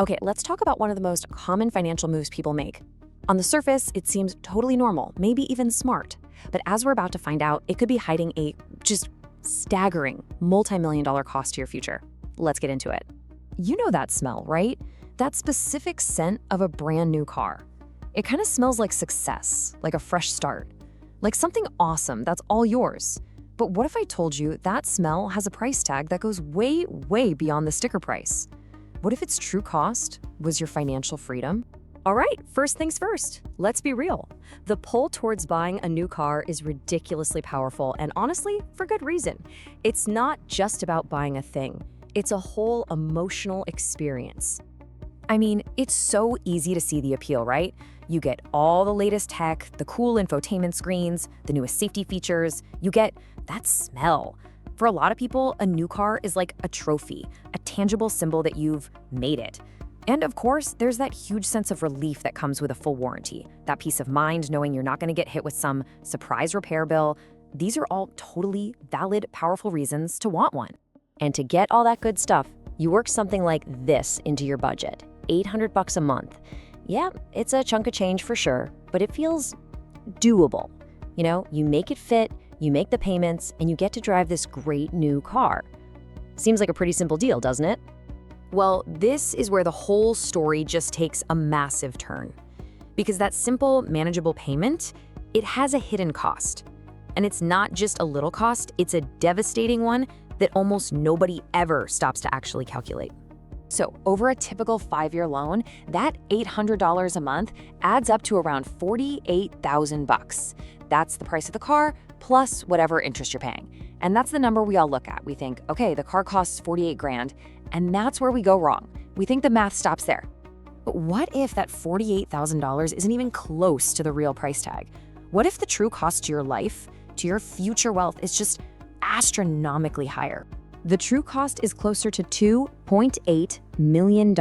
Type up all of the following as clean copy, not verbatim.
Okay, let's talk about one of the most common financial moves people make. On the surface, it seems totally normal, maybe even smart. But as we're about to find out, it could be hiding a just staggering multi-million-dollar cost to your future. Let's get into it. You know that smell, right? That specific scent of a brand new car. It kind of smells like success, like a fresh start, like something awesome that's all yours. But what if I told you that smell has a price tag that goes way, way beyond the sticker price? What if its true cost was your financial freedom? All right, first things first, let's be real. The pull towards buying a new car is ridiculously powerful, and honestly, for good reason. It's not just about buying a thing. It's a whole emotional experience. I mean, it's so easy to see the appeal, right? You get all the latest tech, the cool infotainment screens, the newest safety features. You get that smell. For a lot of people, a new car is like a trophy, a tangible symbol that you've made it. And of course, there's that huge sense of relief that comes with a full warranty, that peace of mind knowing you're not going to get hit with some surprise repair bill. These are all totally valid, powerful reasons to want one. And to get all that good stuff, you work something like this into your budget, $800 a month. Yeah, it's a chunk of change for sure, but it feels doable. You know, you make it fit, you make the payments, and you get to drive this great new car. Seems like a pretty simple deal, doesn't it? Well, this is where the whole story just takes a massive turn. Because that simple, manageable payment, it has a hidden cost. And it's not just a little cost, it's a devastating one that almost nobody ever stops to actually calculate. So over a typical 5-year loan, that $800 a month adds up to around $48,000. That's the price of the car plus whatever interest you're paying. And that's the number we all look at. We think, okay, the car costs 48 grand, and that's where we go wrong. We think the math stops there. But what if that $48,000 isn't even close to the real price tag? What if the true cost to your life, to your future wealth, is just astronomically higher? The true cost is closer to $2.8 million.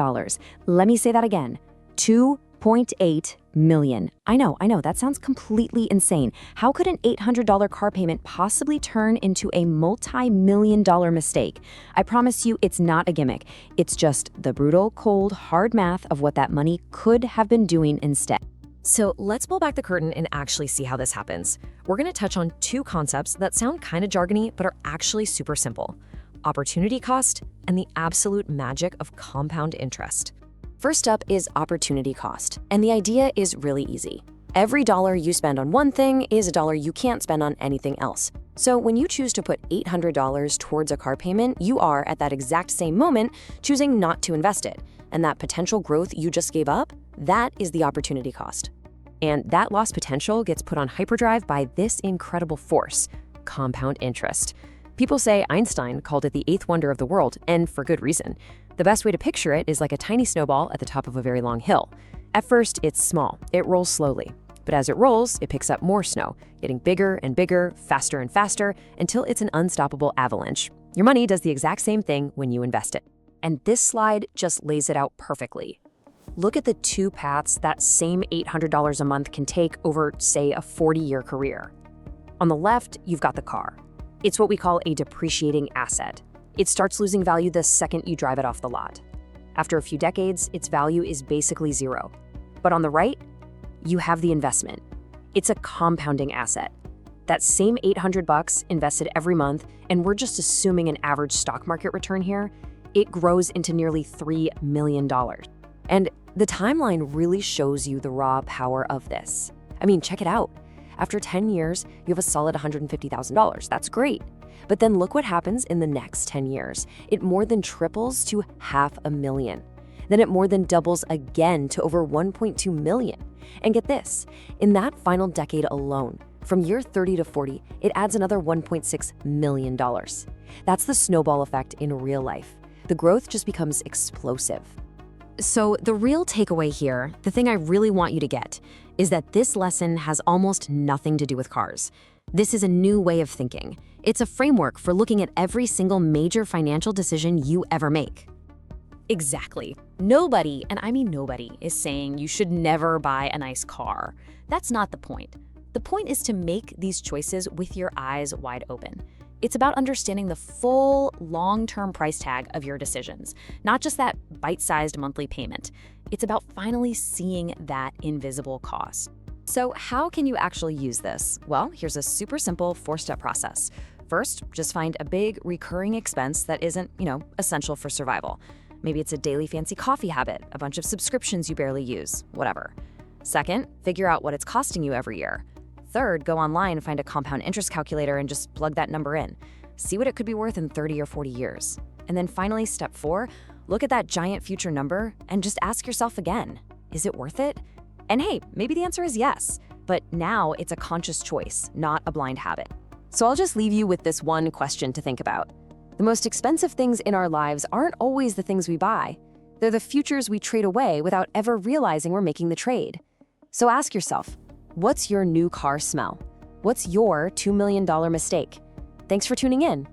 Let me say that again, $2.8 million. I know, that sounds completely insane. How could an $800 car payment possibly turn into a multi-million-dollar mistake? I promise you it's not a gimmick. It's just the brutal, cold, hard math of what that money could have been doing instead. So let's pull back the curtain and actually see how this happens. We're going to touch on two concepts that sound kind of jargony but are actually super simple: opportunity cost and the absolute magic of compound interest. First up is opportunity cost, and the idea is really easy. Every dollar you spend on one thing is a dollar you can't spend on anything else. So when you choose to put $800 towards a car payment, you are, at that exact same moment, choosing not to invest it. And that potential growth you just gave up, that is the opportunity cost. And that lost potential gets put on hyperdrive by this incredible force: compound interest. People say Einstein called it the eighth wonder of the world, and for good reason. The best way to picture it is like a tiny snowball at the top of a very long hill. At first, it's small. It rolls slowly. But as it rolls, it picks up more snow, getting bigger and bigger, faster and faster, until it's an unstoppable avalanche. Your money does the exact same thing when you invest it. And this slide just lays it out perfectly. Look at the two paths that same $800 a month can take over, say, a 40-year career. On the left, you've got the car. It's what we call a depreciating asset. It starts losing value the second you drive it off the lot. After a few decades, its value is basically zero. But on the right, you have the investment. It's a compounding asset. That same $800 invested every month, and we're just assuming an average stock market return here, it grows into nearly $3 million. And the timeline really shows you the raw power of this. I mean, check it out. After 10 years, you have a solid $150,000. That's great. But then look what happens in the next 10 years. It more than triples to $500,000. Then it more than doubles again to over 1.2 million. And get this, in that final decade alone, from year 30 to 40, it adds another $1.6 million. That's the snowball effect in real life. The growth just becomes explosive. So the real takeaway here, the thing I really want you to get, is that this lesson has almost nothing to do with cars. This is a new way of thinking. It's a framework for looking at every single major financial decision you ever make. Exactly. Nobody, and I mean nobody, is saying you should never buy a nice car. That's not the point. The point is to make these choices with your eyes wide open. It's about understanding the full long-term price tag of your decisions, not just that bite-sized monthly payment. It's about finally seeing that invisible cost. So how can you actually use this? Well, here's a super simple 4-step process. First, just find a big recurring expense that isn't, essential for survival. Maybe it's a daily fancy coffee habit, a bunch of subscriptions you barely use, whatever. Second, figure out what it's costing you every year. Third, go online, find a compound interest calculator, and just plug that number in. See what it could be worth in 30 or 40 years. And then finally, step 4, look at that giant future number and just ask yourself again, is it worth it? And hey, maybe the answer is yes, but now it's a conscious choice, not a blind habit. So I'll just leave you with this one question to think about. The most expensive things in our lives aren't always the things we buy. They're the futures we trade away without ever realizing we're making the trade. So ask yourself, what's your new car smell? What's your $2 million mistake? Thanks for tuning in.